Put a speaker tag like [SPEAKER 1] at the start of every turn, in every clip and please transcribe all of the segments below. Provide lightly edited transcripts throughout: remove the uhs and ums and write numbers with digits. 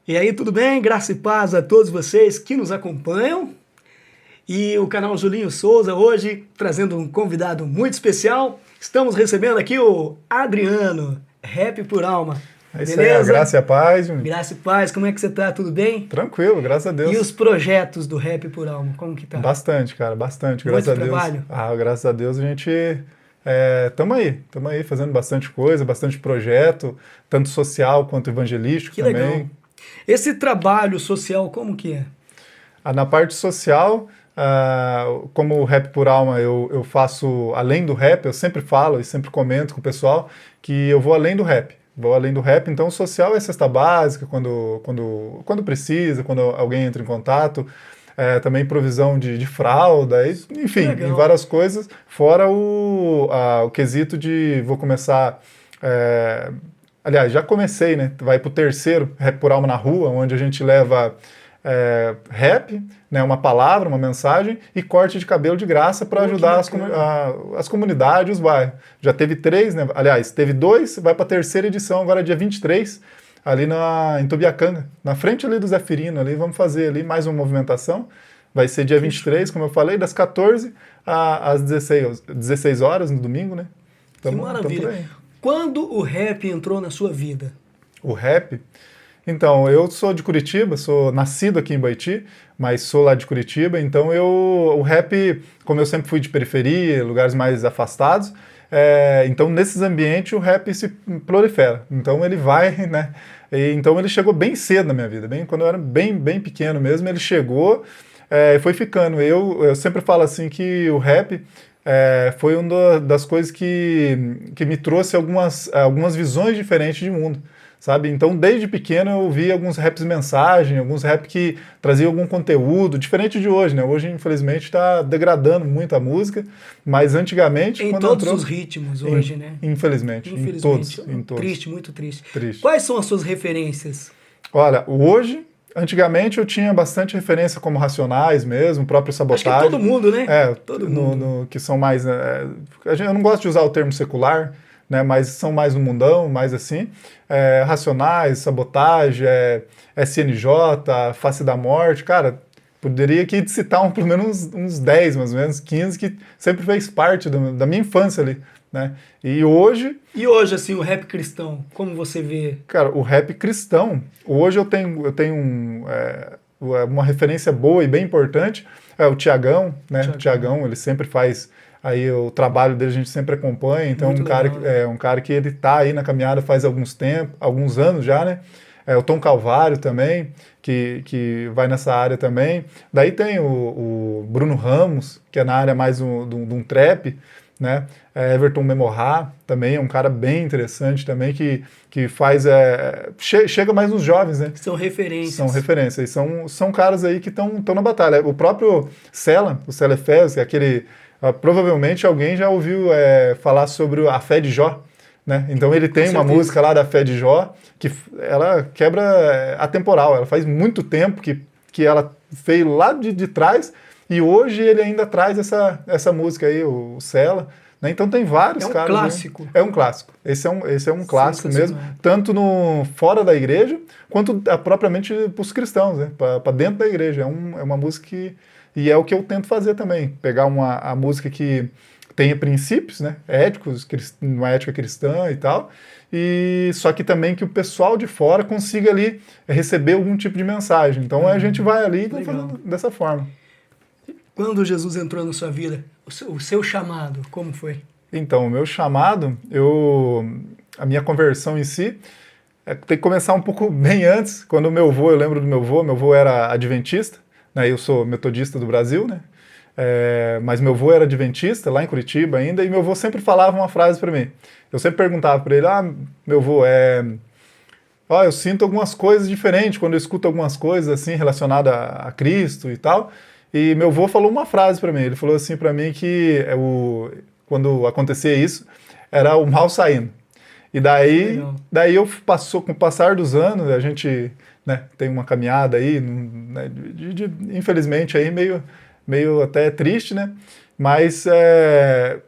[SPEAKER 1] E aí, tudo bem? Graça e paz a todos vocês que nos acompanham. E o canal Julinho Souza hoje trazendo um convidado muito especial. Estamos recebendo aqui o Adriano, Rap por Alma.
[SPEAKER 2] É isso aí, a
[SPEAKER 1] Beleza?
[SPEAKER 2] graça e a paz.
[SPEAKER 1] Graça e paz, como é que você tá? Tudo bem?
[SPEAKER 2] Tranquilo, graças a Deus.
[SPEAKER 1] E os projetos do Rap por Alma, como que tá?
[SPEAKER 2] Bastante, cara, bastante,
[SPEAKER 1] Muito
[SPEAKER 2] graças a Deus.
[SPEAKER 1] trabalho?
[SPEAKER 2] Graças a Deus a gente estamos aí fazendo bastante coisa, bastante projeto, tanto social quanto evangelístico
[SPEAKER 1] Que
[SPEAKER 2] também.
[SPEAKER 1] legal. Esse trabalho social, como que é?
[SPEAKER 2] Na parte social, como o Rap por Alma eu faço além do rap, eu sempre falo e sempre comento com o pessoal que eu vou além do rap. Vou além do rap, então o social é cesta básica, quando precisa, quando alguém entra em contato. Também provisão de fralda, enfim, em várias coisas, fora o quesito de vou começar. Aliás, já comecei, né? Vai para o terceiro, Rap por Alma na Rua, onde a gente leva rap, né, uma palavra, uma mensagem e corte de cabelo de graça para ajudar as comunidades, os bairros. Já teve 3, né? Aliás, teve 2, vai para a terceira edição, agora dia 23, ali em Tubiacanga, na frente ali do Zé Firino, ali, vamos fazer ali mais uma movimentação. Vai ser dia 23, como eu falei, das 14 às 16 horas no domingo, né?
[SPEAKER 1] Que maravilha. Quando o rap entrou na sua vida?
[SPEAKER 2] O rap? Então, eu sou de Curitiba, sou nascido aqui em Baiti, mas sou lá de Curitiba, então o rap, como eu sempre fui de periferia, lugares mais afastados, então nesses ambientes o rap se prolifera, então ele vai, né, então ele chegou bem cedo na minha vida, quando eu era bem pequeno mesmo, ele chegou e foi ficando. Eu sempre falo assim que o rap foi uma das coisas que me trouxe algumas visões diferentes de mundo. Sabe? Então, desde pequeno eu vi alguns raps mensagem, alguns rap que traziam algum conteúdo, diferente de hoje, né? Hoje, infelizmente, está degradando muito a música, mas antigamente...
[SPEAKER 1] Em todos os ritmos hoje, né?
[SPEAKER 2] Infelizmente, em todos.
[SPEAKER 1] Triste, muito triste.
[SPEAKER 2] Triste.
[SPEAKER 1] Quais são as suas referências?
[SPEAKER 2] Olha, hoje... Antigamente eu tinha bastante referência como Racionais mesmo, o próprio Sabotagem.
[SPEAKER 1] Acho que todo mundo, né?
[SPEAKER 2] Todo mundo. Que são mais... eu não gosto de usar o termo secular, né, mas são mais no mundão, mais assim. Racionais, Sabotagem, SNJ, Face da Morte, cara, poderia aqui citar pelo menos uns 10, mais ou menos, 15, que sempre fez parte da minha infância ali, né? E hoje,
[SPEAKER 1] assim, o rap cristão, como você vê?
[SPEAKER 2] Cara, o rap cristão, hoje eu tenho uma referência boa e bem importante, é o Tiagão, né? O Tiagão, ele sempre faz... Aí o trabalho dele a gente sempre acompanha, então um cara que ele tá aí na caminhada faz alguns anos já, né? O Tom Calvário também, que vai nessa área também. Daí tem o Bruno Ramos, que é na área mais de um trap, né? Everton Memorá também é um cara bem interessante também, que faz... chega mais nos jovens, né?
[SPEAKER 1] São referências.
[SPEAKER 2] São referências. São caras aí que estão na batalha. O próprio Sela, o Sela Efes, que é aquele... provavelmente alguém já ouviu falar sobre a fé de Jó, né? Então ele tem uma música lá da fé de Jó que ela quebra atemporal, ela faz muito tempo que ela veio lá de trás e hoje ele ainda traz essa música aí, o Sela, né? Então tem vários caras.
[SPEAKER 1] É um clássico.
[SPEAKER 2] Né? É um clássico. Esse é um clássico mesmo, tanto fora da igreja quanto propriamente para os cristãos, né? Para dentro da igreja. É uma música que... E é o que eu tento fazer também, pegar a música que tenha princípios, né, éticos, uma ética cristã e tal, e só que também que o pessoal de fora consiga ali receber algum tipo de mensagem. Então a gente vai ali fazendo dessa forma.
[SPEAKER 1] Quando Jesus entrou na sua vida, o seu chamado, como foi?
[SPEAKER 2] Então, o meu chamado, a minha conversão em si, tem que começar um pouco bem antes. Quando eu lembro do meu avô era adventista, né, eu sou metodista do Brasil, né? Mas meu avô era adventista, lá em Curitiba ainda, e meu avô sempre falava uma frase para mim. Eu sempre perguntava para ele, meu avô, eu sinto algumas coisas diferentes quando eu escuto algumas coisas assim relacionadas a Cristo e tal. E meu avô falou uma frase para mim, ele falou assim para mim que quando acontecia isso, era o mal saindo. E daí com o passar dos anos, a gente, né, tem uma caminhada aí, né, infelizmente aí meio até triste, né? Mas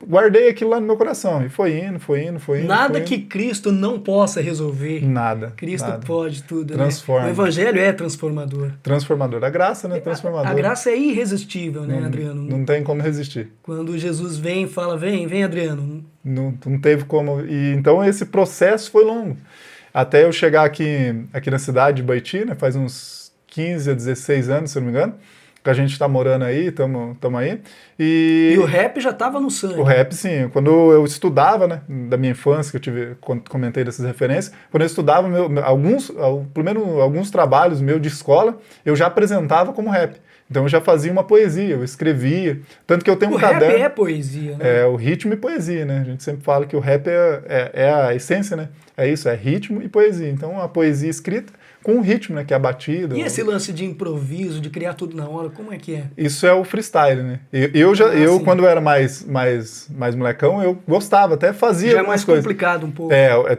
[SPEAKER 2] guardei aquilo lá no meu coração. E foi indo, foi indo, foi indo.
[SPEAKER 1] Nada
[SPEAKER 2] foi indo.
[SPEAKER 1] que Cristo não possa resolver.
[SPEAKER 2] Nada.
[SPEAKER 1] Cristo
[SPEAKER 2] nada.
[SPEAKER 1] pode tudo,
[SPEAKER 2] Transforma.
[SPEAKER 1] né? O Evangelho é transformador.
[SPEAKER 2] Transformador. A graça, né? Transformador.
[SPEAKER 1] A graça é irresistível, né, Adriano?
[SPEAKER 2] Não tem como resistir.
[SPEAKER 1] Quando Jesus vem e fala, vem, Adriano.
[SPEAKER 2] Não teve como. E, então esse processo foi longo. Até eu chegar aqui na cidade de Baiti, né? Faz uns 15 a 16 anos, se eu não me engano, que a gente está morando aí, estamos aí.
[SPEAKER 1] E o rap já estava no sangue.
[SPEAKER 2] O rap, sim. Quando eu estudava, né, da minha infância, que eu tive, quando comentei dessas referências, quando eu estudava, alguns trabalhos meus de escola, eu já apresentava como rap. Então eu já fazia uma poesia, eu escrevia. Tanto que eu tenho um caderno.
[SPEAKER 1] O rap é poesia, né?
[SPEAKER 2] É o ritmo e poesia, né? A gente sempre fala que o rap é a essência, né? É isso, é ritmo e poesia. Então a poesia escrita com o ritmo, né? Que é a batida.
[SPEAKER 1] E esse lance de improviso, de criar tudo na hora, como é que é?
[SPEAKER 2] Isso é o freestyle, né? Eu quando eu era mais molecão, eu gostava, até fazia
[SPEAKER 1] já
[SPEAKER 2] algumas
[SPEAKER 1] é mais
[SPEAKER 2] coisas.
[SPEAKER 1] complicado um pouco.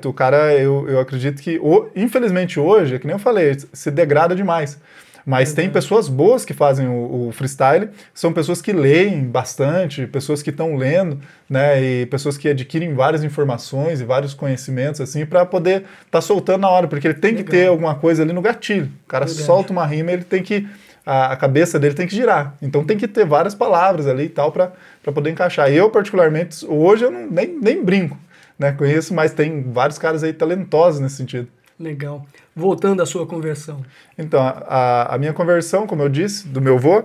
[SPEAKER 2] O cara, eu acredito que, infelizmente hoje, é que nem eu falei, se degrada demais. Mas tem pessoas boas que fazem o freestyle, são pessoas que leem bastante, pessoas que estão lendo, né, e pessoas que adquirem várias informações e vários conhecimentos, assim, para poder estar soltando na hora, porque ele tem que ter alguma coisa ali no gatilho. O cara solta uma rima, ele tem que, a cabeça dele tem que girar. Então tem que ter várias palavras ali e tal para poder encaixar. Eu, particularmente, hoje eu nem brinco, né, com isso, mas tem vários caras aí talentosos nesse sentido.
[SPEAKER 1] Legal. Voltando à sua conversão.
[SPEAKER 2] Então, a minha conversão, como eu disse, do meu avô,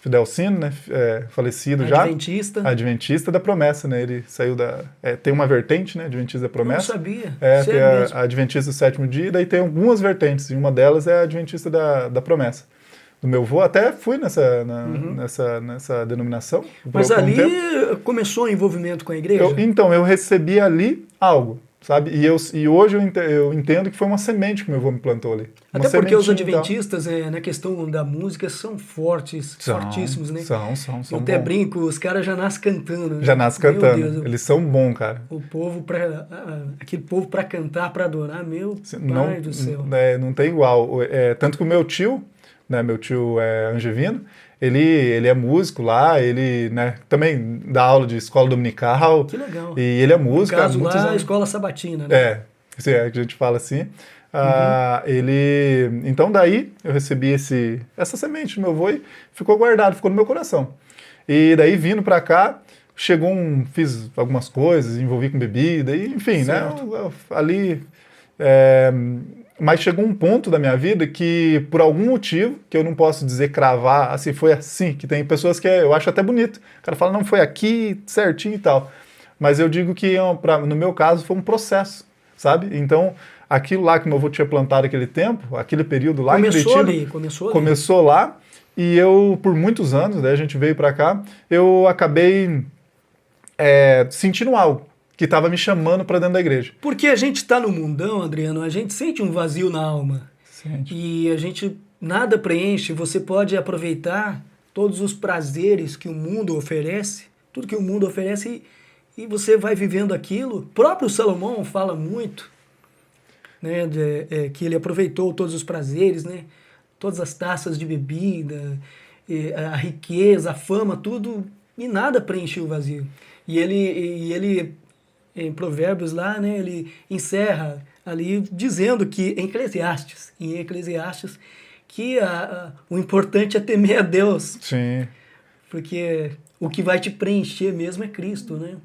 [SPEAKER 2] Fidel Sino, né, falecido já. Adventista da Promessa, né, ele saiu tem uma vertente, né, Adventista da Promessa.
[SPEAKER 1] Não sabia.
[SPEAKER 2] Tem a Adventista do Sétimo Dia, e daí tem algumas vertentes, e uma delas é a Adventista da Promessa. Do meu avô, até fui nessa denominação.
[SPEAKER 1] Mas ali começou o envolvimento com a igreja?
[SPEAKER 2] Eu recebi ali algo. Sabe? E hoje eu entendo que foi uma semente que meu avô me plantou ali.
[SPEAKER 1] Até porque os adventistas, na questão da música, são fortíssimos, né?
[SPEAKER 2] São
[SPEAKER 1] eu até brinco, os caras já nascem cantando. Né?
[SPEAKER 2] Já nascem cantando. Deus, eles são bons, cara.
[SPEAKER 1] Aquele povo para cantar, para adorar, meu pai do céu.
[SPEAKER 2] Não tem igual. Tanto que o meu tio, né, Angevino, ele é músico lá, ele, né, também dá aula de escola dominical.
[SPEAKER 1] Que legal.
[SPEAKER 2] E ele é músico.
[SPEAKER 1] No caso lá, a escola sabatina, né?
[SPEAKER 2] Que a gente fala assim. Então daí eu recebi essa semente do meu avô e ficou guardado, ficou no meu coração. E daí vindo pra cá, fiz algumas coisas, envolvi com bebida, e, enfim, certo. Né, ali... Mas chegou um ponto da minha vida que, por algum motivo, que eu não posso dizer cravar, assim, foi assim, que tem pessoas que eu acho até bonito. O cara fala, não, foi aqui, certinho e tal. Mas eu digo que, no meu caso, foi um processo, sabe? Então, aquilo lá que meu avô tinha plantado aquele tempo, aquele período lá em Curitiba... Começou lá, e eu, por muitos anos, daí a gente veio pra cá, eu acabei sentindo algo que estava me chamando para dentro da igreja.
[SPEAKER 1] Porque a gente está no mundão, Adriano, a gente sente um vazio na alma.
[SPEAKER 2] Sente.
[SPEAKER 1] E a gente nada preenche. Você pode aproveitar todos os prazeres que o mundo oferece, tudo que o mundo oferece, e você vai vivendo aquilo. O próprio Salomão fala muito, né, que ele aproveitou todos os prazeres, né, todas as taças de bebida, a riqueza, a fama, tudo, e nada preencheu o vazio. E ele em Provérbios lá, né, ele encerra ali dizendo que, em Eclesiastes, que o importante é temer a Deus.
[SPEAKER 2] Sim.
[SPEAKER 1] Porque o que vai te preencher mesmo é Cristo, né?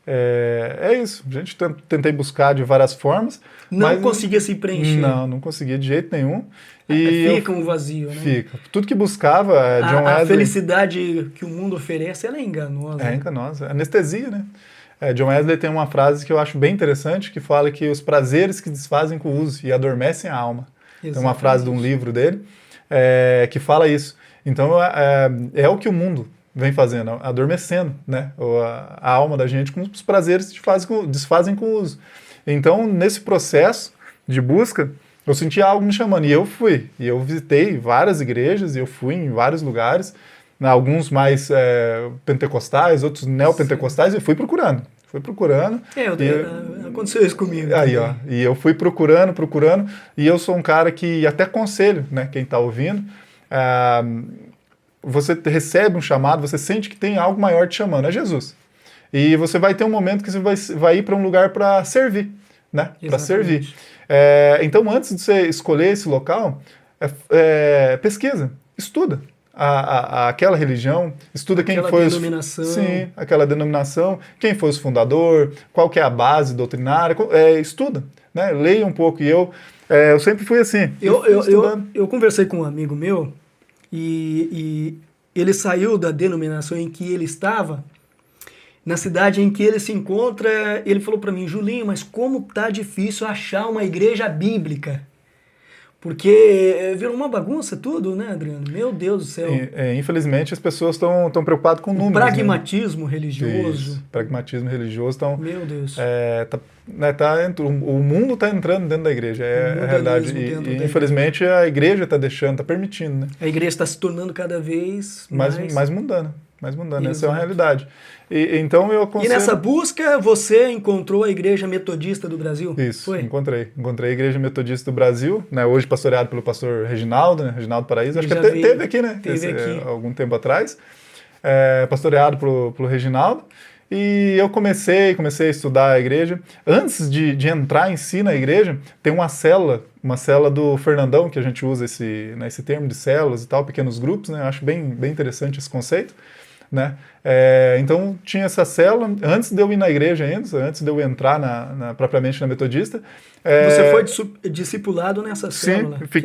[SPEAKER 2] É isso. A gente tentei buscar de várias formas.
[SPEAKER 1] Não conseguia se preencher.
[SPEAKER 2] Não conseguia de jeito nenhum.
[SPEAKER 1] Fica um vazio, né?
[SPEAKER 2] Fica. Tudo que buscava, John Wesley...
[SPEAKER 1] A felicidade que o mundo oferece, ela é enganosa.
[SPEAKER 2] É enganosa. Anestesia, né? John Wesley tem uma frase que eu acho bem interessante, que fala que os prazeres que desfazem com o uso e adormecem a alma. Exatamente. Tem uma frase de um livro dele que fala isso. Então, é o que o mundo vem fazendo, adormecendo, né, a alma da gente com os prazeres que desfazem com o uso. Então, nesse processo de busca, eu senti algo me chamando, e eu fui. E eu visitei várias igrejas, e eu fui em vários lugares, alguns mais pentecostais, outros neopentecostais, e fui procurando.
[SPEAKER 1] Aconteceu isso comigo.
[SPEAKER 2] Aí, ó, e eu fui procurando, e eu sou um cara que até aconselho, né, quem está ouvindo, você recebe um chamado, você sente que tem algo maior te chamando, é Jesus. E você vai ter um momento que você vai ir para um lugar para servir, né? Para servir. Então, antes de você escolher esse local, pesquisa, estuda aquela religião, estuda quem foi aquela denominação, quem foi o fundador, qual que é a base doutrinária, estuda, né? Leia um pouco. E eu sempre fui assim.
[SPEAKER 1] Eu conversei com um amigo meu e ele saiu da denominação em que ele estava. Na cidade em que ele se encontra, ele falou para mim, Julinho, mas como tá difícil achar uma igreja bíblica? Porque virou uma bagunça tudo, né, Adriano? Meu Deus do céu.
[SPEAKER 2] Infelizmente, as pessoas estão preocupadas com números.
[SPEAKER 1] Pragmatismo, né? Religioso.
[SPEAKER 2] Isso, pragmatismo religioso.
[SPEAKER 1] Meu Deus.
[SPEAKER 2] O mundo está entrando dentro da igreja, é a realidade. E infelizmente, a igreja está deixando, está permitindo. Né?
[SPEAKER 1] A igreja está se tornando cada vez
[SPEAKER 2] mais mundana. Essa é uma realidade. Então eu aconselho...
[SPEAKER 1] E nessa busca você encontrou a Igreja Metodista do Brasil?
[SPEAKER 2] Isso, foi? Encontrei a Igreja Metodista do Brasil, né, hoje pastoreado pelo pastor Reginaldo, né, Reginaldo Paraíso, acho que teve aqui, né? Algum tempo atrás, pastoreado pelo Reginaldo. E eu comecei a estudar a igreja. Antes de entrar em si na igreja, tem uma célula do Fernandão, que a gente usa esse termo de células e tal, pequenos grupos, né? Eu acho bem interessante esse conceito. Né? Então tinha essa célula, antes de eu ir na igreja ainda, antes de eu entrar propriamente na Metodista.
[SPEAKER 1] Você foi discipulado nessa célula?
[SPEAKER 2] Sim,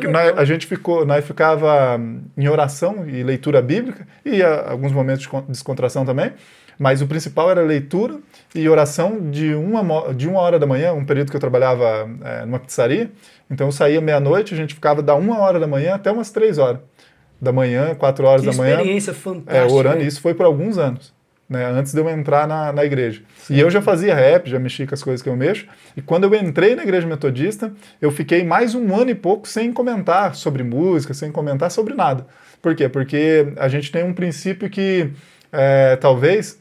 [SPEAKER 2] nós ficava em oração e leitura bíblica, e alguns momentos de descontração também, mas o principal era leitura e oração de uma hora da manhã, um período que eu trabalhava numa pizzaria, então eu saía meia-noite, a gente ficava da 1h da manhã até umas 3h da manhã, 4h da manhã.
[SPEAKER 1] Experiência fantástica.
[SPEAKER 2] Orando, isso foi por alguns anos, né, antes de eu entrar na igreja. Sim. E eu já fazia rap, já mexia com as coisas que eu mexo, e quando eu entrei na igreja metodista, eu fiquei mais 1 ano e pouco sem comentar sobre música, sem comentar sobre nada. Por quê? Porque a gente tem um princípio que, talvez,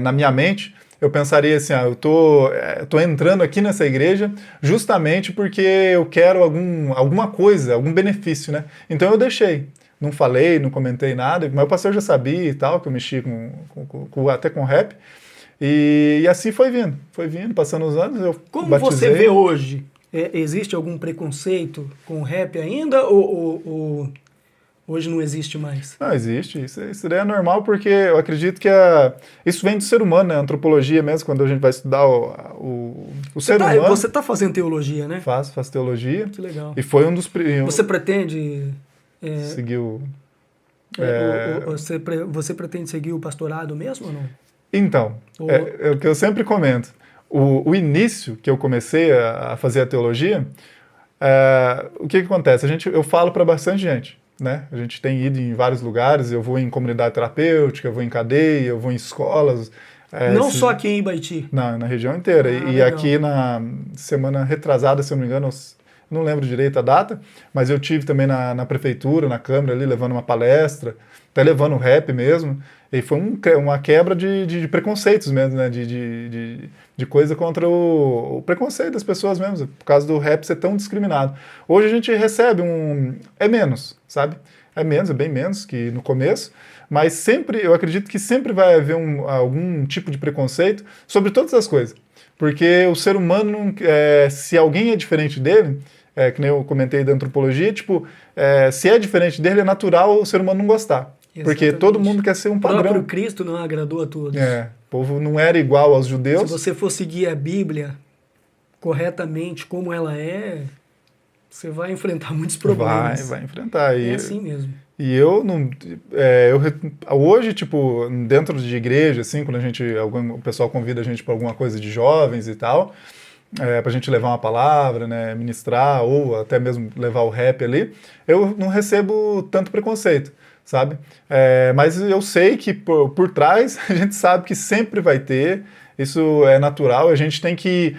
[SPEAKER 2] na minha mente, eu pensaria assim, eu tô entrando aqui nessa igreja justamente porque eu quero alguma coisa, algum benefício, né? Então eu deixei, não falei, não comentei nada, mas o pastor já sabia e tal, que eu mexi até com rap, e assim foi vindo, passando os anos, eu
[SPEAKER 1] Como
[SPEAKER 2] batizei.
[SPEAKER 1] Você vê hoje, existe algum preconceito com o rap ainda, ou hoje não existe mais?
[SPEAKER 2] Não, existe. Isso daí é normal porque eu acredito que isso vem do ser humano, né? A antropologia mesmo, quando a gente vai estudar o ser humano.
[SPEAKER 1] Você está fazendo teologia, né?
[SPEAKER 2] Faço teologia.
[SPEAKER 1] Que legal.
[SPEAKER 2] E foi um dos...
[SPEAKER 1] Você pretende...
[SPEAKER 2] seguir o...
[SPEAKER 1] Você pretende seguir o pastorado mesmo ou não?
[SPEAKER 2] Então, é o que eu sempre comento. O início que eu comecei a fazer a teologia, o que acontece? Eu falo para bastante gente. Né? A gente tem ido em vários lugares, eu vou em comunidade terapêutica, eu vou em cadeia, eu vou em escolas.
[SPEAKER 1] Não só aqui em Ibaiti?
[SPEAKER 2] Não, na região inteira. E aqui na semana retrasada, se eu não me engano, não lembro direito a data, mas eu tive também na prefeitura, na Câmara ali, levando uma palestra, até levando o rap mesmo, e foi uma quebra de preconceitos mesmo, né? De coisa contra o preconceito das pessoas mesmo, por causa do rap ser tão discriminado. Hoje a gente recebe é menos, sabe? É bem menos que no começo, mas sempre, eu acredito que sempre vai haver algum tipo de preconceito sobre todas as coisas, porque o ser humano, se alguém é diferente dele, que nem eu comentei da antropologia, se é diferente dele, é natural o ser humano não gostar. Exatamente. Porque todo mundo quer ser um padrão. O próprio
[SPEAKER 1] Cristo não agradou a todos.
[SPEAKER 2] O povo não era igual aos judeus.
[SPEAKER 1] Se você for seguir a Bíblia corretamente como ela você vai enfrentar muitos problemas.
[SPEAKER 2] Vai enfrentar.
[SPEAKER 1] É assim mesmo.
[SPEAKER 2] E eu não... hoje, dentro de igreja, assim, quando o pessoal convida a gente para alguma coisa de jovens e tal, para a gente levar uma palavra, né, ministrar, ou até mesmo levar o rap ali, eu não recebo tanto preconceito, sabe? Mas eu sei que por trás a gente sabe que sempre vai ter, isso é natural, a gente tem que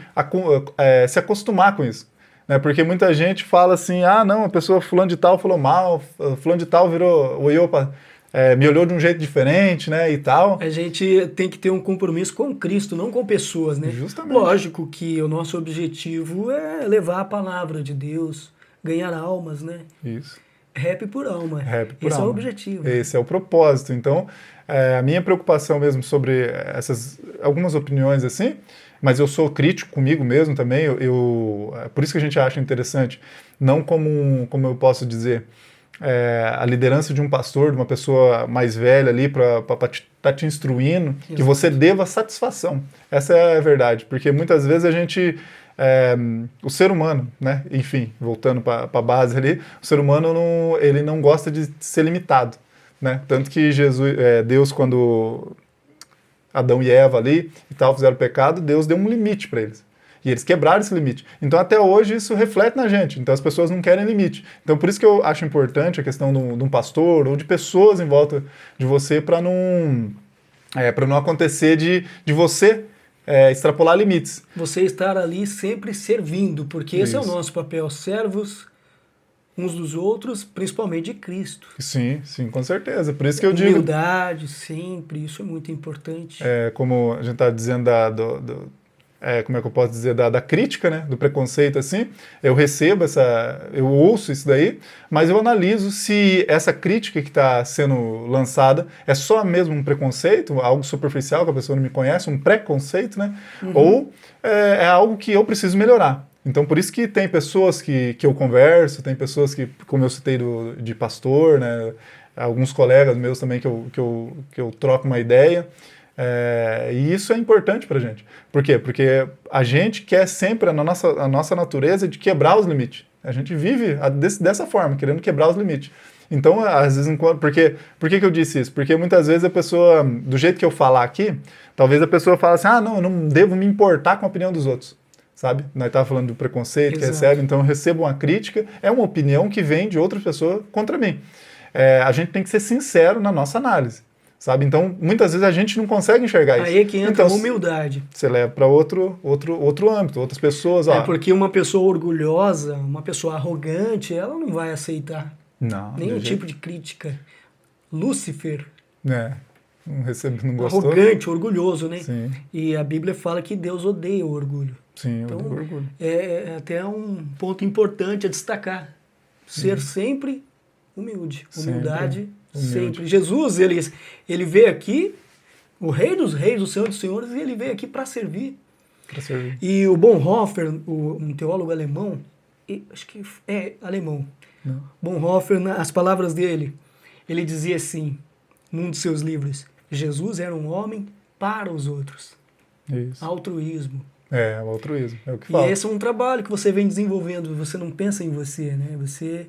[SPEAKER 2] se acostumar com isso. Né? Porque muita gente fala assim, não, a pessoa fulano de tal falou mal, fulano de tal me olhou de um jeito diferente, né, e tal.
[SPEAKER 1] A gente tem que ter um compromisso com Cristo, não com pessoas, né?
[SPEAKER 2] Justamente.
[SPEAKER 1] Lógico que o nosso objetivo é levar a palavra de Deus, ganhar almas, né?
[SPEAKER 2] Isso.
[SPEAKER 1] Rap por alma.
[SPEAKER 2] Rap por
[SPEAKER 1] Esse
[SPEAKER 2] alma.
[SPEAKER 1] é o objetivo.
[SPEAKER 2] Esse é o propósito. Então, a minha preocupação mesmo sobre algumas opiniões assim, mas eu sou crítico comigo mesmo também, por isso que a gente acha interessante, não como eu posso dizer, a liderança de um pastor, de uma pessoa mais velha ali para estar te instruindo, Exato. Que você deva satisfação. Essa é a verdade, porque muitas vezes a gente... o ser humano, né? Enfim, voltando para a base ali, o ser humano ele não gosta de ser limitado, né? Tanto que Deus, quando Adão e Eva ali e tal fizeram pecado, Deus deu um limite para eles. E eles quebraram esse limite. Então, até hoje, isso reflete na gente. Então, as pessoas não querem limite. Então, por isso que eu acho importante a questão de um pastor ou de pessoas em volta de você para não acontecer de você extrapolar limites.
[SPEAKER 1] Você estar ali sempre servindo, porque esse é o nosso papel, servos uns dos outros, principalmente de Cristo.
[SPEAKER 2] Sim, com certeza. Por isso que eu digo...
[SPEAKER 1] Humildade, sempre, isso é muito importante.
[SPEAKER 2] Como a gente está dizendo como é que eu posso dizer, da crítica, né, do preconceito, assim, eu ouço isso daí, mas eu analiso se essa crítica que está sendo lançada é só mesmo um preconceito, algo superficial que a pessoa não me conhece, um preconceito, né, ou é algo que eu preciso melhorar. Então, por isso que tem pessoas que eu converso, tem pessoas que, como eu citei de pastor, né, alguns colegas meus também que eu troco uma ideia. E isso é importante pra gente. Por quê? Porque a gente quer sempre a nossa natureza de quebrar os limites. A gente vive dessa forma, querendo quebrar os limites. Então, às vezes, por que eu disse isso? Porque muitas vezes a pessoa, do jeito que eu falar aqui, talvez a pessoa fale assim, não, eu não devo me importar com a opinião dos outros. Sabe? Nós estávamos falando do preconceito Exato. Que recebe, então eu recebo uma crítica, é uma opinião que vem de outra pessoa contra mim. A gente tem que ser sincero na nossa análise. Sabe? Então, muitas vezes a gente não consegue enxergar isso.
[SPEAKER 1] Aí é que entra a humildade.
[SPEAKER 2] Você leva para outro âmbito, outras pessoas.
[SPEAKER 1] Porque uma pessoa orgulhosa, uma pessoa arrogante, ela não vai aceitar nenhum tipo de crítica. Lúcifer.
[SPEAKER 2] Não gostou.
[SPEAKER 1] Arrogante, orgulhoso, né?
[SPEAKER 2] Sim.
[SPEAKER 1] E a Bíblia fala que Deus odeia o orgulho.
[SPEAKER 2] Sim,
[SPEAKER 1] então,
[SPEAKER 2] odeia o orgulho.
[SPEAKER 1] É até um ponto importante a destacar. Ser sempre humilde. Humildade sempre. Jesus, ele veio aqui, o Rei dos Reis, o Senhor dos Senhores, e ele veio aqui para servir. E o Bonhoeffer, um teólogo alemão, acho que é alemão, Bonhoeffer, as palavras dele, ele dizia assim, num de seus livros, Jesus era um homem para os outros.
[SPEAKER 2] Isso.
[SPEAKER 1] Altruísmo.
[SPEAKER 2] O altruísmo, é o que fala.
[SPEAKER 1] E esse é um trabalho que você vem desenvolvendo, você não pensa em você, né? Você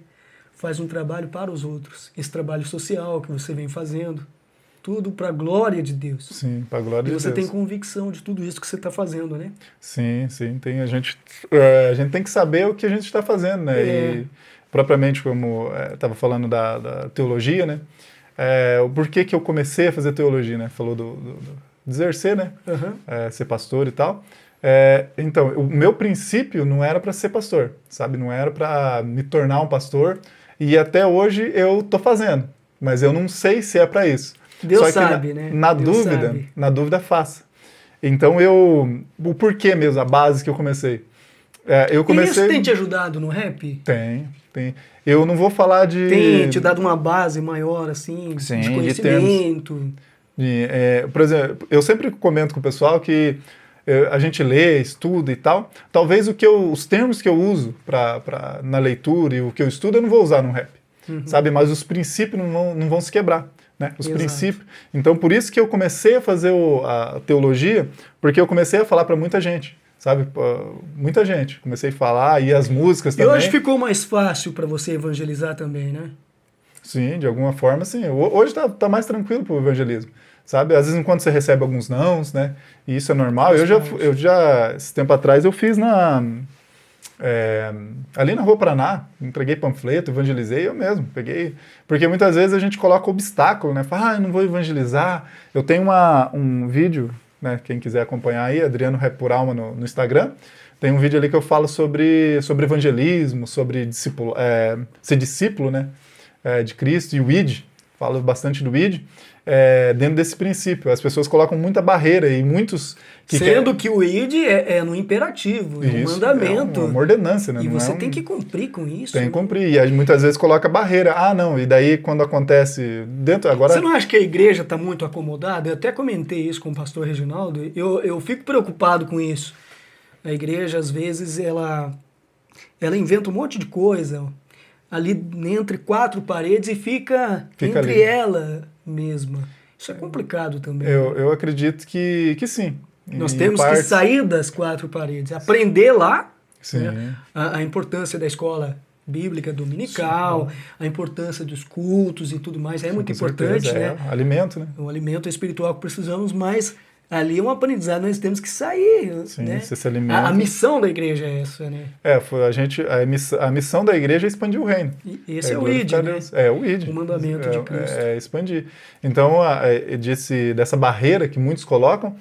[SPEAKER 1] faz um trabalho para os outros. Esse trabalho social que você vem fazendo, tudo para a glória de Deus.
[SPEAKER 2] Sim, para a glória de Deus.
[SPEAKER 1] E você tem convicção de tudo isso que você está fazendo, né?
[SPEAKER 2] Sim. A gente tem que saber o que a gente está fazendo, né? E propriamente, como estava falando da teologia, né? O porquê que eu comecei a fazer teologia, né? Falou de exercer, né? Ser pastor e tal. Então, o meu princípio não era para ser pastor, sabe? Não era para me tornar um pastor. E até hoje eu tô fazendo, mas eu não sei se é para isso.
[SPEAKER 1] Deus
[SPEAKER 2] Só que
[SPEAKER 1] sabe, né?
[SPEAKER 2] Na dúvida faça. Então o porquê mesmo, a base que eu comecei.
[SPEAKER 1] E isso tem te ajudado no rap?
[SPEAKER 2] Tem. Eu não vou falar de...
[SPEAKER 1] Tem te dado uma base maior, assim, de conhecimento?
[SPEAKER 2] Por exemplo, eu sempre comento com o pessoal que a gente lê, estuda e tal. Talvez os termos que eu uso na leitura e o que eu estudo, eu não vou usar no rap. Sabe? Mas os princípios não vão se quebrar. Né? Os princípios. Então, por isso que eu comecei a fazer a teologia, porque eu comecei a falar para muita gente. Sabe? Muita gente. Comecei a falar, e as músicas também.
[SPEAKER 1] Eu acho que ficou mais fácil para você evangelizar também, né?
[SPEAKER 2] Sim, de alguma forma, sim. Hoje tá mais tranquilo pro evangelismo. Sabe? Às vezes, enquanto você recebe alguns nãos, né? E isso é normal. Eu já, esse tempo atrás, eu fiz ali na Rua Paraná, entreguei panfleto, evangelizei, eu mesmo peguei. Porque muitas vezes a gente coloca obstáculo, né? Fala, eu não vou evangelizar. Eu tenho um vídeo, né? Quem quiser acompanhar aí, Adriano Rap por Alma no Instagram. Tem um vídeo ali que eu falo sobre evangelismo, sobre ser discípulo, né? De Cristo, e o ID. falo bastante do ID, dentro desse princípio. As pessoas colocam muita barreira e muitos...
[SPEAKER 1] Sendo que o ID é no imperativo, é um mandamento.
[SPEAKER 2] É uma ordenância, né?
[SPEAKER 1] E você tem que cumprir com isso.
[SPEAKER 2] Tem que cumprir. E muitas vezes coloca barreira. Ah, não. E daí quando acontece dentro... Agora...
[SPEAKER 1] Você não acha que a igreja está muito acomodada? Eu até comentei isso com o pastor Reginaldo. Eu fico preocupado com isso. A igreja, às vezes, ela inventa um monte de coisa ali entre quatro paredes e fica entre
[SPEAKER 2] ali.
[SPEAKER 1] Ela mesma. Isso é complicado também.
[SPEAKER 2] Eu acredito que sim.
[SPEAKER 1] Nós temos que sair das quatro paredes, aprender lá, né, a importância da escola bíblica dominical, a importância dos cultos e tudo mais. É muito importante, né?
[SPEAKER 2] Alimento, né?
[SPEAKER 1] O alimento espiritual que precisamos, mas ali é um aprendizado, nós temos que sair.
[SPEAKER 2] Sim,
[SPEAKER 1] né?
[SPEAKER 2] se alimenta.
[SPEAKER 1] A missão da igreja é essa, né?
[SPEAKER 2] A missão da igreja é expandir o reino.
[SPEAKER 1] E esse é o ID, né?
[SPEAKER 2] É o ID.
[SPEAKER 1] O mandamento de Cristo.
[SPEAKER 2] É expandir. Então, dessa barreira que muitos colocam,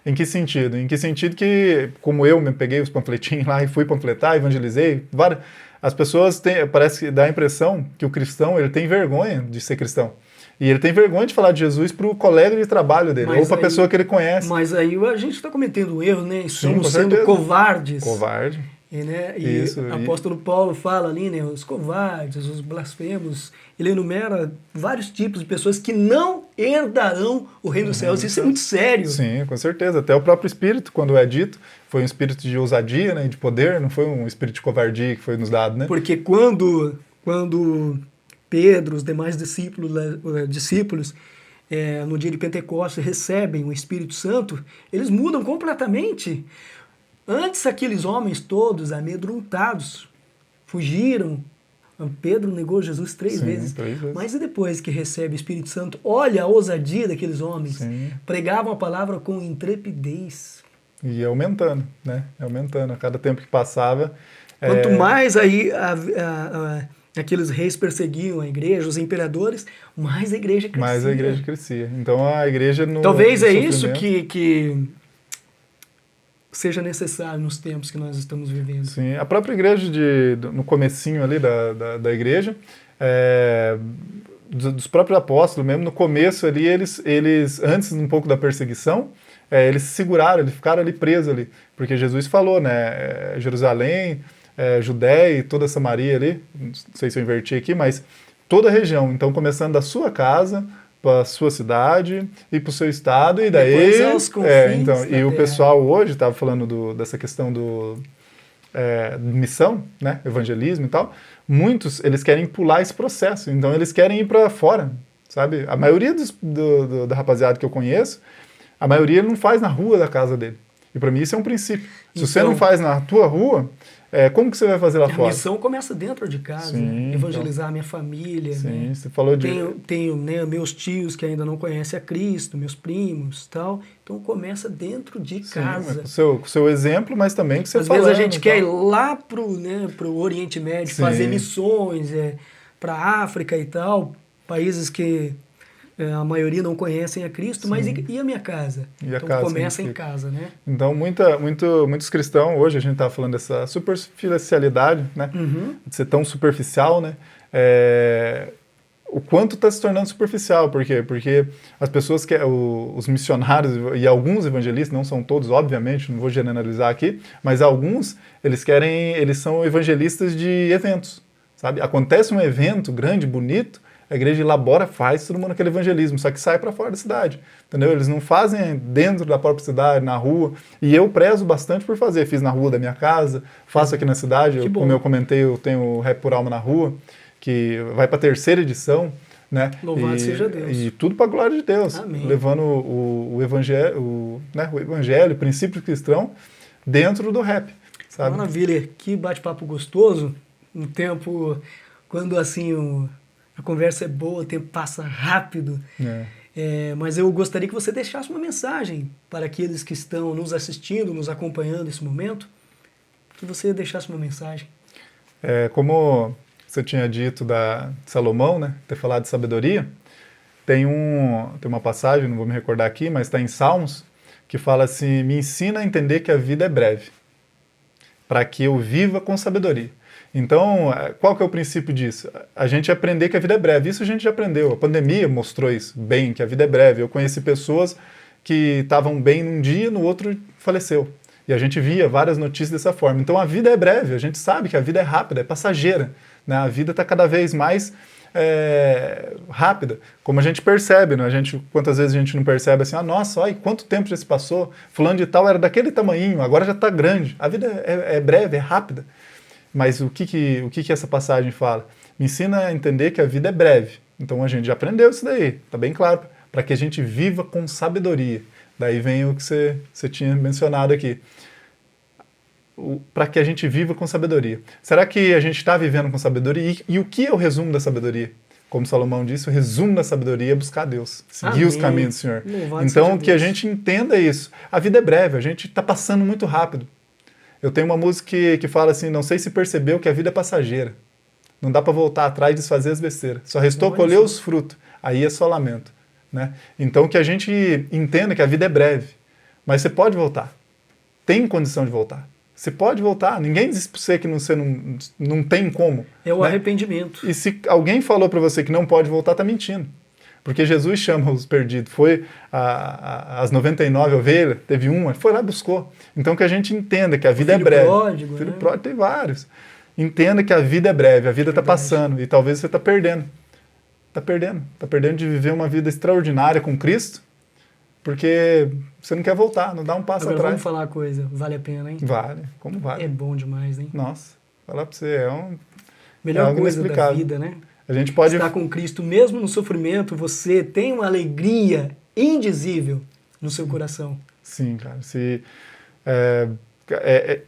[SPEAKER 2] em que sentido? Em que sentido que, como eu me peguei os panfletinhos lá e fui panfletar, evangelizei, as pessoas parece que dá a impressão que o cristão ele tem vergonha de ser cristão. E ele tem vergonha de falar de Jesus para o colega de trabalho dele, ou para a pessoa que ele conhece.
[SPEAKER 1] Mas aí a gente está cometendo um erro, né? Estamos sendo covardes.
[SPEAKER 2] Covarde.
[SPEAKER 1] E o apóstolo Paulo fala ali, né? Os covardes, os blasfemos. Ele enumera vários tipos de pessoas que não herdarão o reino dos céus. Isso é muito sério.
[SPEAKER 2] Sim, com certeza. Até o próprio Espírito, quando é dito, foi um espírito de ousadia, né? De poder, não foi um espírito de covardia que foi nos dado, né?
[SPEAKER 1] Porque quando Pedro, os demais discípulos no dia de Pentecostes recebem o Espírito Santo, eles mudam completamente. Antes aqueles homens todos amedrontados fugiram. Pedro negou Jesus três vezes. Mas e depois que recebe o Espírito Santo, olha a ousadia daqueles homens.
[SPEAKER 2] Sim.
[SPEAKER 1] Pregavam a palavra com intrepidez.
[SPEAKER 2] E aumentando, né? Aumentando. A cada tempo que passava...
[SPEAKER 1] Quanto mais aí aqueles reis perseguiam a igreja, os imperadores, mais a igreja crescia.
[SPEAKER 2] Mais a igreja crescia. Então a igreja
[SPEAKER 1] Talvez é isso que seja necessário nos tempos que nós estamos vivendo.
[SPEAKER 2] Sim, a própria igreja, no comecinho ali da igreja, dos próprios apóstolos mesmo, no começo ali, eles antes um pouco da perseguição, eles se seguraram, eles ficaram ali presos ali, porque Jesus falou, né, Jerusalém, Judéia e toda Samaria ali, não sei se eu inverti aqui, mas toda a região, então começando da sua casa, para a sua cidade e para o seu estado, e daí... E o pessoal hoje estava falando dessa questão missão, né, evangelismo e tal, muitos, eles querem pular esse processo, então eles querem ir para fora, sabe? A maioria da rapaziada que eu conheço, a maioria não faz na rua da casa dele. E para mim isso é um princípio. Se você não faz na tua rua, como que você vai fazer lá fora?
[SPEAKER 1] A missão começa dentro de casa. Sim, evangelizar a minha família.
[SPEAKER 2] Sim,
[SPEAKER 1] né?
[SPEAKER 2] Você falou de...
[SPEAKER 1] Tenho né, meus tios que ainda não conhecem a Cristo, meus primos e tal. Então começa dentro de casa.
[SPEAKER 2] Com o seu exemplo, mas também que você
[SPEAKER 1] Às vezes a gente quer ir lá pro Oriente Médio, fazer missões, para a África e tal, países que a maioria não conhecem a Cristo, mas e a minha casa? Então começa em casa, né?
[SPEAKER 2] Então muitos cristãos, hoje a gente está falando dessa superficialidade, né? De ser tão superficial, né? O quanto está se tornando superficial, por quê? Porque as pessoas, os missionários e alguns evangelistas, não são todos, obviamente, não vou generalizar aqui, mas alguns, eles são evangelistas de eventos, sabe? Acontece um evento grande, bonito, a igreja elabora, faz todo mundo aquele evangelismo, só que sai para fora da cidade, entendeu? Eles não fazem dentro da própria cidade, na rua, e eu prezo bastante por fazer. Fiz na rua da minha casa, faço aqui na cidade, como eu comentei, eu tenho o Rap por Alma na Rua, que vai para a 3ª edição, né?
[SPEAKER 1] Louvado seja Deus.
[SPEAKER 2] E tudo para a glória de Deus,
[SPEAKER 1] Amém.
[SPEAKER 2] Levando o evangelho, o princípio cristão dentro do rap, sabe?
[SPEAKER 1] Maravilha, que bate-papo gostoso, um tempo quando assim a conversa é boa, o tempo passa rápido. Mas eu gostaria que você deixasse uma mensagem para aqueles que estão nos assistindo, nos acompanhando nesse momento, que você deixasse uma mensagem.
[SPEAKER 2] Como você tinha dito de Salomão, né, ter falado de sabedoria, tem uma passagem, não vou me recordar aqui, mas está em Salmos, que fala assim: me ensina a entender que a vida é breve, para que eu viva com sabedoria. Então, qual que é o princípio disso? A gente aprender que a vida é breve. Isso a gente já aprendeu. A pandemia mostrou isso bem, que a vida é breve. Eu conheci pessoas que estavam bem num dia, no outro faleceu. E a gente via várias notícias dessa forma. Então, a vida é breve. A gente sabe que a vida é rápida, é passageira, né? A vida está cada vez mais rápida, como a gente percebe, né? Quantas vezes a gente não percebe assim, nossa, olha, quanto tempo já se passou, fulano de tal era daquele tamanhinho, agora já está grande. A vida é breve, é rápida. Mas o que essa passagem fala? Me ensina a entender que a vida é breve. Então a gente já aprendeu isso daí, tá bem claro, para que a gente viva com sabedoria. Daí vem o que você tinha mencionado aqui. Para que a gente viva com sabedoria. Será que a gente está vivendo com sabedoria? E o que é o resumo da sabedoria? Como Salomão disse, o resumo da sabedoria é buscar Deus, seguir os caminhos do Senhor. Então, que a gente entenda isso. A vida é breve, a gente está passando muito rápido. Eu tenho uma música que fala assim, não sei se percebeu que a vida é passageira. Não dá para voltar atrás e desfazer as besteiras. Só restou colher os frutos. Aí é só lamento. Né? Então, que a gente entenda que a vida é breve. Mas você pode voltar. Tem condição de voltar. Você pode voltar. Ninguém diz para você que você não tem como.
[SPEAKER 1] É o arrependimento.
[SPEAKER 2] E se alguém falou para você que não pode voltar, está mentindo. Porque Jesus chama os perdidos. Foi as 99 ovelhas, teve uma, foi lá e buscou. Então que a gente entenda que a vida é breve.
[SPEAKER 1] Pródigo,
[SPEAKER 2] filho pródigo tem vários. Entenda que a vida é breve, a vida está passando. E talvez você está perdendo. Está perdendo. Está perdendo de viver uma vida extraordinária com Cristo. Porque você não quer voltar, não dá um passo atrás.
[SPEAKER 1] Vamos falar uma coisa, vale a pena, hein?
[SPEAKER 2] Vale, como vale.
[SPEAKER 1] É bom demais, hein?
[SPEAKER 2] Nossa, falar pra você,
[SPEAKER 1] melhor coisa da vida, né?
[SPEAKER 2] A gente pode
[SPEAKER 1] estar com Cristo, mesmo no sofrimento, você tem uma alegria indizível no seu coração.
[SPEAKER 2] Sim, cara.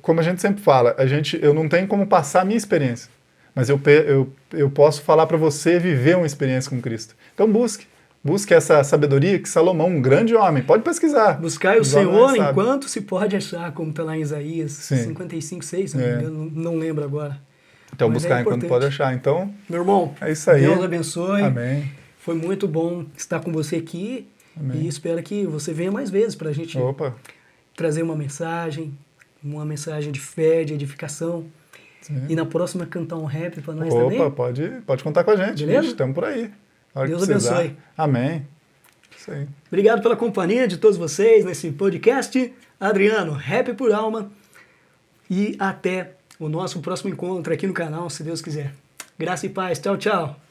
[SPEAKER 2] Como a gente sempre fala, eu não tenho como passar a minha experiência, mas eu posso falar para você viver uma experiência com Cristo. Então busque essa sabedoria que Salomão, um grande homem, pode pesquisar.
[SPEAKER 1] Buscai o Senhor enquanto se pode achar, como está lá em Isaías 55, 6, se não me engano, não lembro agora.
[SPEAKER 2] Então buscar enquanto pode achar. Então,
[SPEAKER 1] meu irmão,
[SPEAKER 2] é isso aí.
[SPEAKER 1] Deus abençoe.
[SPEAKER 2] Amém.
[SPEAKER 1] Foi muito bom estar com você aqui. Amém. E espero que você venha mais vezes para a gente trazer uma mensagem de fé, de edificação. Sim. E na próxima cantar um rap para nós também.
[SPEAKER 2] Pode contar com a gente.
[SPEAKER 1] Beleza?
[SPEAKER 2] Estamos por aí.
[SPEAKER 1] Deus abençoe.
[SPEAKER 2] Amém. Isso aí.
[SPEAKER 1] Obrigado pela companhia de todos vocês nesse podcast. Adriano, Rap por Alma. E até o nosso próximo encontro aqui no canal, se Deus quiser. Graça e paz. Tchau, tchau.